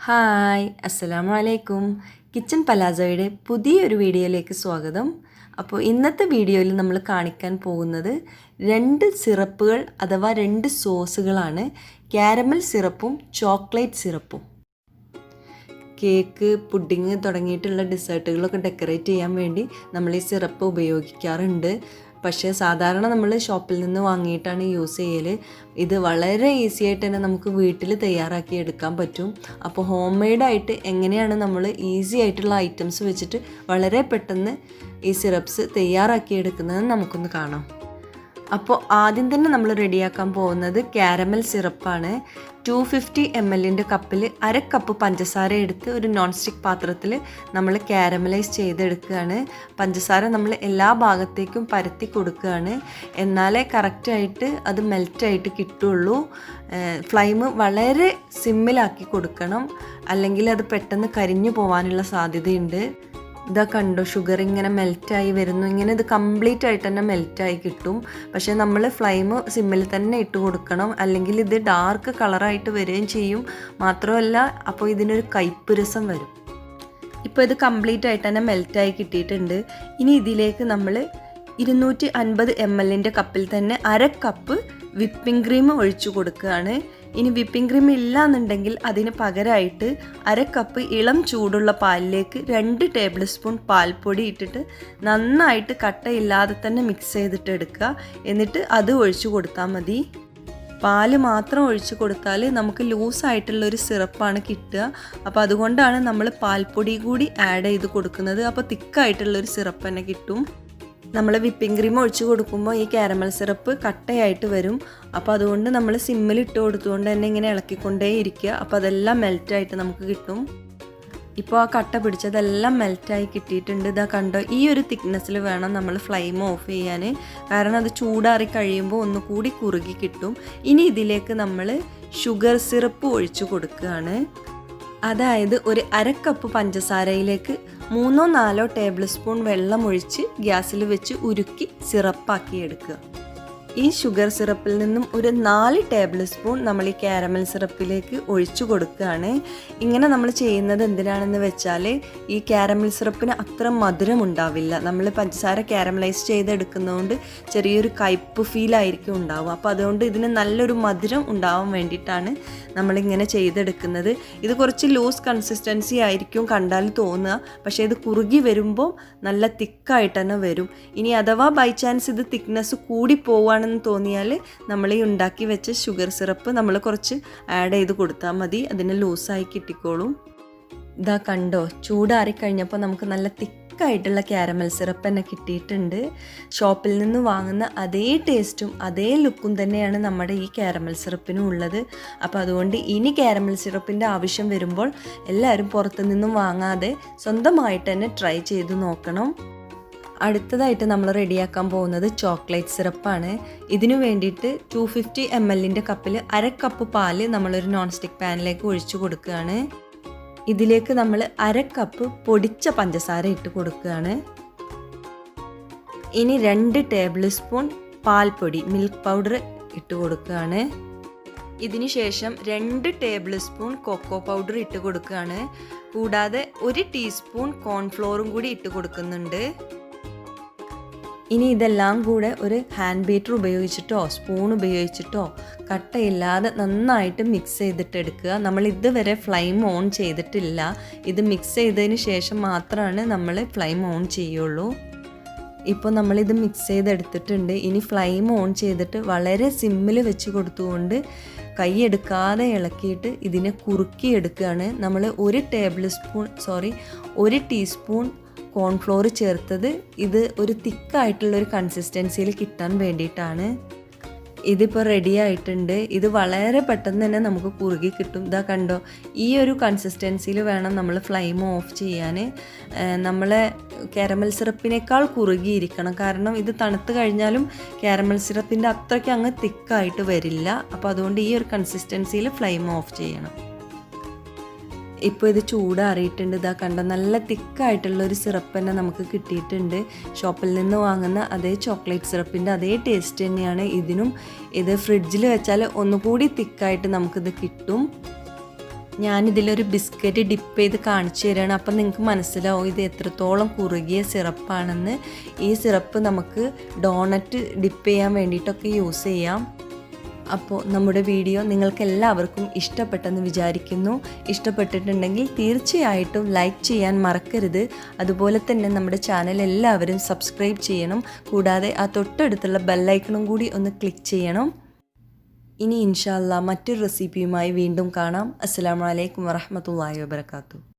Hi അസ്സലാമു അലൈക്കും. Kitchen പലാസോയുടെ പുതിയൊരു വീഡിയോയിലേക്ക് സ്വാഗതം. അപ്പോൾ ഇന്നത്തെ വീഡിയോയിൽ നമ്മൾ കാണിക്കാൻ പോകുന്നത് രണ്ട് സിറപ്പുകൾ അഥവാ രണ്ട് സോസുകളാണ്. കാരമൽ സിറപ്പും ചോക്ലേറ്റ് സിറപ്പും. കേക്ക്, പുഡിങ് തുടങ്ങിയിട്ടുള്ള ഡെസേർട്ടുകളൊക്കെ ഡെക്കറേറ്റ് ചെയ്യാൻ വേണ്ടി നമ്മൾ ഈ സിറപ്പ് ഉപയോഗിക്കാറുണ്ട്. പക്ഷേ സാധാരണ നമ്മൾ ഷോപ്പിൽ നിന്ന് വാങ്ങിയിട്ടാണ് യൂസ് ചെയ്യൽ. ഇത് വളരെ ഈസി ആയിട്ട് തന്നെ നമുക്ക് വീട്ടിൽ തയ്യാറാക്കി എടുക്കാൻ പറ്റും. അപ്പോൾ ഹോം മെയ്ഡായിട്ട് എങ്ങനെയാണ് നമ്മൾ ഈസി ആയിട്ടുള്ള ഐറ്റംസ് വെച്ചിട്ട് വളരെ പെട്ടെന്ന് ഈ സിറപ്സ് തയ്യാറാക്കി എടുക്കുന്നതെന്ന് നമുക്കൊന്ന് കാണാം. അപ്പോൾ ആദ്യം തന്നെ നമ്മൾ റെഡിയാക്കാൻ പോകുന്നത് കാരമൽ സിറപ്പാണ്. 250 ml കപ്പിൽ അര കപ്പ് പഞ്ചസാര എടുത്ത് ഒരു നോൺ സ്റ്റിക്ക് പാത്രത്തിൽ നമ്മൾ കാരമലൈസ് ചെയ്തെടുക്കുകയാണ്. പഞ്ചസാര നമ്മൾ എല്ലാ ഭാഗത്തേക്കും പരത്തി കൊടുക്കുകയാണ്. എന്നാലേ കറക്റ്റായിട്ട് അത് മെൽറ്റായിട്ട് കിട്ടുള്ളൂ. ഫ്ലെയിം വളരെ സിമ്മിലാക്കി കൊടുക്കണം, അല്ലെങ്കിൽ അത് പെട്ടെന്ന് കരിഞ്ഞു പോകാനുള്ള സാധ്യതയുണ്ട്. ഇതാ കണ്ടോ, ഷുഗർ ഇങ്ങനെ മെൽറ്റായി വരുന്നു. ഇങ്ങനെ ഇത് കംപ്ലീറ്റ് ആയിട്ട് തന്നെ മെൽറ്റായി കിട്ടും. പക്ഷേ നമ്മൾ ഫ്ലെയിം സിമ്മിൽ തന്നെ ഇട്ട് കൊടുക്കണം, അല്ലെങ്കിൽ ഇത് ഡാർക്ക് കളറായിട്ട് വരികയും ചെയ്യും. മാത്രമല്ല അപ്പോൾ ഇതിനൊരു കയ്പ്പ് രസം വരും. ഇപ്പോൾ ഇത് കംപ്ലീറ്റ് ആയിട്ട് തന്നെ മെൽറ്റായി കിട്ടിയിട്ടുണ്ട്. ഇനി ഇതിലേക്ക് നമ്മൾ 250 ml കപ്പിൽ തന്നെ അര കപ്പ് വിപ്പിംഗ് ക്രീം ഒഴിച്ചു കൊടുക്കുകയാണ്. ഇനി വിപ്പിംഗ് ക്രീം ഇല്ല എന്നുണ്ടെങ്കിൽ അതിന് പകരമായിട്ട് അര കപ്പ് ഇളം ചൂടുള്ള പാലിലേക്ക് 2 ടേബിൾ സ്പൂൺ പാൽപ്പൊടി ഇട്ടിട്ട് നന്നായിട്ട് കട്ടയില്ലാതെ തന്നെ മിക്സ് ചെയ്തിട്ട് എടുക്കുക. എന്നിട്ട് അത് ഒഴിച്ചു കൊടുത്താൽ മതി. പാല് മാത്രം ഒഴിച്ചു കൊടുത്താൽ നമുക്ക് ലൂസായിട്ടുള്ളൊരു സിറപ്പാണ് കിട്ടുക. അപ്പോൾ അതുകൊണ്ടാണ് നമ്മൾ പാൽപ്പൊടി കൂടി ആഡ് ചെയ്ത് കൊടുക്കുന്നത്. അപ്പോൾ തിക്കായിട്ടുള്ളൊരു സിറപ്പ് തന്നെ കിട്ടും. നമ്മൾ വിപ്പിംഗ് ക്രീം ഒഴിച്ച് കൊടുക്കുമ്പോൾ ഈ കാരമൽ സിറപ്പ് കട്ടയായിട്ട് വരും. അപ്പോൾ അതുകൊണ്ട് നമ്മൾ സിമ്മിൽ ഇട്ട് കൊടുത്തുകൊണ്ട് തന്നെ ഇങ്ങനെ ഇളക്കിക്കൊണ്ടേ ഇരിക്കുക. അപ്പോൾ അതെല്ലാം മെൽറ്റായിട്ട് നമുക്ക് കിട്ടും. ഇപ്പോൾ ആ കട്ട പിടിച്ചതെല്ലാം മെൽറ്റായി കിട്ടിയിട്ടുണ്ട്. ഇതാ കണ്ടോ, ഈ ഒരു തിക്നെസ്സിൽ വേണം നമ്മൾ ഫ്ലെയിം ഓഫ് ചെയ്യാൻ. കാരണം അത് ചൂടാറി കഴിയുമ്പോൾ ഒന്നുകൂടി കുറുകി കിട്ടും. ഇനി ഇതിലേക്ക് നമ്മൾ ഷുഗർ സിറപ്പ് ഒഴിച്ച് കൊടുക്കുകയാണ്. അതായത് ഒരു അര കപ്പ് പഞ്ചസാരയിലേക്ക് 3-4 ടേബിൾ സ്പൂൺ വെള്ളം ഒഴിച്ച് ഗ്യാസിൽ വെച്ച് ഉരുക്കി സിറപ്പാക്കി എടുക്കുക. ഈ ഷുഗർ സിറപ്പിൽ നിന്നും ഒരു 4 ടേബിൾ സ്പൂൺ നമ്മൾ ഈ കാരമൽ സിറപ്പിലേക്ക് ഒഴിച്ചു കൊടുക്കുകയാണ്. ഇങ്ങനെ നമ്മൾ ചെയ്യുന്നത് എന്തിനാണെന്ന് വെച്ചാൽ ഈ കാരമൽ സിറപ്പിന് അത്ര മധുരം ഉണ്ടാവില്ല. നമ്മൾ പഞ്ചസാര കാരമലൈസ് ചെയ്തെടുക്കുന്നതുകൊണ്ട് ചെറിയൊരു കയ്പ്പ് ഫീലായിരിക്കും ഉണ്ടാവുക. അപ്പോൾ അതുകൊണ്ട് ഇതിന് നല്ലൊരു മധുരം ഉണ്ടാവാൻ വേണ്ടിയിട്ടാണ് നമ്മളിങ്ങനെ ചെയ്തെടുക്കുന്നത്. ഇത് കുറച്ച് ലൂസ് കൺസിസ്റ്റൻസി ആയിരിക്കും കണ്ടാൽ തോന്നുക, പക്ഷേ ഇത് കുറുകി വരുമ്പോൾ നല്ല തിക്കായിട്ട് തന്നെ വരും. ഇനി അഥവാ ബൈ ചാൻസ് ഇത് തിക്നെസ് കൂടി പോവുകയാണെന്ന് തോന്നിയാൽ നമ്മൾ ഈ ഉണ്ടാക്കി വെച്ച ഷുഗർ സിറപ്പ് നമ്മൾ കുറച്ച് ആഡ് ചെയ്ത് കൊടുത്താൽ മതി. അതിന് ലൂസായി കിട്ടിക്കോളും. ഇതാ കണ്ടോ, ചൂടാറിക്കഴിഞ്ഞപ്പോൾ നമുക്ക് നല്ല തിക്കായിട്ടുള്ള കാരമൽ സിറപ്പ് തന്നെ കിട്ടിയിട്ടുണ്ട്. ഷോപ്പിൽ നിന്ന് വാങ്ങുന്ന അതേ ടേസ്റ്റും അതേ ലുക്കും തന്നെയാണ് നമ്മുടെ ഈ കാരമൽ സിറപ്പിനും ഉള്ളത്. അപ്പോൾ അതുകൊണ്ട് ഇനി കാരമൽ സിറപ്പിൻ്റെ ആവശ്യം വരുമ്പോൾ എല്ലാവരും പുറത്തു നിന്നും വാങ്ങാതെ സ്വന്തമായിട്ട് തന്നെ ട്രൈ ചെയ്ത് നോക്കണം. അടുത്തതായിട്ട് നമ്മൾ റെഡിയാക്കാൻ പോകുന്നത് ചോക്ലേറ്റ് സിറപ്പാണ്. ഇതിനു വേണ്ടിയിട്ട് 250 ml കപ്പിൽ അര കപ്പ് പാല് നമ്മളൊരു നോൺ സ്റ്റിക്ക് പാനിലേക്ക് ഒഴിച്ചു കൊടുക്കുകയാണ്. ഇതിലേക്ക് നമ്മൾ അര കപ്പ് പൊടിച്ച പഞ്ചസാര ഇട്ട് കൊടുക്കുകയാണ്. ഇനി 2 ടേബിൾ സ്പൂൺ പാൽപ്പൊടി മിൽക്ക് പൗഡർ ഇട്ട് കൊടുക്കുകയാണ്. ഇതിന് ശേഷം 2 ടേബിൾ സ്പൂൺ കൊക്കോ പൗഡർ ഇട്ട് കൊടുക്കുകയാണ്. കൂടാതെ 1 ടീസ്പൂൺ കോൺഫ്ലോറും കൂടി ഇട്ട് കൊടുക്കുന്നുണ്ട്. ഇനി ഇതെല്ലാം കൂടെ ഒരു ഹാൻഡ് ബീറ്റർ ഉപയോഗിച്ചിട്ടോ സ്പൂൺ ഉപയോഗിച്ചിട്ടോ കട്ടയില്ലാതെ നന്നായിട്ട് മിക്സ് ചെയ്തിട്ട് എടുക്കുക. നമ്മൾ ഇതുവരെ ഫ്ലെയിം ഓൺ ചെയ്തിട്ടില്ല. ഇത് മിക്സ് ചെയ്തതിന് ശേഷം മാത്രമാണ് നമ്മൾ ഫ്ലെയിം ഓൺ ചെയ്യുള്ളൂ. ഇപ്പോൾ നമ്മളിത് മിക്സ് ചെയ്തെടുത്തിട്ടുണ്ട്. ഇനി ഫ്ലെയിം ഓൺ ചെയ്തിട്ട് വളരെ സിമ്മിൽ വെച്ച് കൊടുത്തുകൊണ്ട് കൈയെടുക്കാതെ ഇളക്കിയിട്ട് ഇതിനെ കുറുക്കിയെടുക്കുകയാണ്. നമ്മൾ 1 ടീസ്പൂൺ കോൺഫ്ലോർ ചേർത്തത് ഇത് ഒരു തിക്കായിട്ടുള്ളൊരു കൺസിസ്റ്റൻസിയിൽ കിട്ടാൻ വേണ്ടിയിട്ടാണ്. ഇതിപ്പോൾ റെഡി ആയിട്ടുണ്ട്. ഇത് വളരെ പെട്ടെന്ന് തന്നെ നമുക്ക് കുറുകി കിട്ടും. ഇതാ കണ്ടോ, ഈ ഒരു കൺസിസ്റ്റൻസിയിൽ വേണം നമ്മൾ ഫ്ലെയിം ഓഫ് ചെയ്യാൻ. നമ്മളെ കാരമൽ സിറപ്പിനേക്കാൾ കുറുകിയിരിക്കണം. കാരണം ഇത് തണുത്ത് കഴിഞ്ഞാലും കാരമൽ സിറപ്പിൻ്റെ അത്രയ്ക്ക് അങ്ങ് തിക്കായിട്ട് വരില്ല. അപ്പോൾ അതുകൊണ്ട് ഈ ഒരു കൺസിസ്റ്റൻസിയിൽ ഫ്ലെയിം ഓഫ് ചെയ്യണം. ഇപ്പോൾ ഇത് ചൂടാറിയിട്ടുണ്ട്. ഇതാ കണ്ടോ, നല്ല തിക്കായിട്ടുള്ളൊരു സിറപ്പ് തന്നെ നമുക്ക് കിട്ടിയിട്ടുണ്ട്. ഷോപ്പിൽ നിന്ന് വാങ്ങുന്ന അതേ ചോക്ലേറ്റ് സിറപ്പിൻ്റെ അതേ ടേസ്റ്റ് തന്നെയാണ് ഇതിനും. ഇത് ഫ്രിഡ്ജിൽ വെച്ചാൽ ഒന്നുകൂടി തിക്കായിട്ട് നമുക്കിത് കിട്ടും. ഞാനിതിലൊരു ബിസ്ക്കറ്റ് ഡിപ്പ് ചെയ്ത് കാണിച്ചു തരികയാണ്. അപ്പം നിങ്ങൾക്ക് മനസ്സിലാവും ഇത് എത്രത്തോളം കുറുകിയ സിറപ്പാണെന്ന്. ഈ സിറപ്പ് നമുക്ക് ഡോണറ്റ് ഡിപ്പ് ചെയ്യാൻ വേണ്ടിയിട്ടൊക്കെ യൂസ് ചെയ്യാം. അപ്പോൾ നമ്മുടെ വീഡിയോ നിങ്ങൾക്ക് എല്ലാവർക്കും ഇഷ്ടപ്പെട്ടെന്ന് വിചാരിക്കുന്നു. ഇഷ്ടപ്പെട്ടിട്ടുണ്ടെങ്കിൽ തീർച്ചയായിട്ടും ലൈക്ക് ചെയ്യാൻ മറക്കരുത്. അതുപോലെ തന്നെ നമ്മുടെ ചാനൽ എല്ലാവരും സബ്സ്ക്രൈബ് ചെയ്യണം. കൂടാതെ ആ തൊട്ടടുത്തുള്ള ബെല്ലൈക്കണും കൂടി ഒന്ന് ക്ലിക്ക് ചെയ്യണം. ഇനി ഇൻഷാ അല്ലാഹ് മറ്റൊരു റെസിപ്പിയുമായി വീണ്ടും കാണാം. അസ്സലാമു അലൈക്കും വറഹ്മത്തുള്ളാഹി വബറകാതുഹു.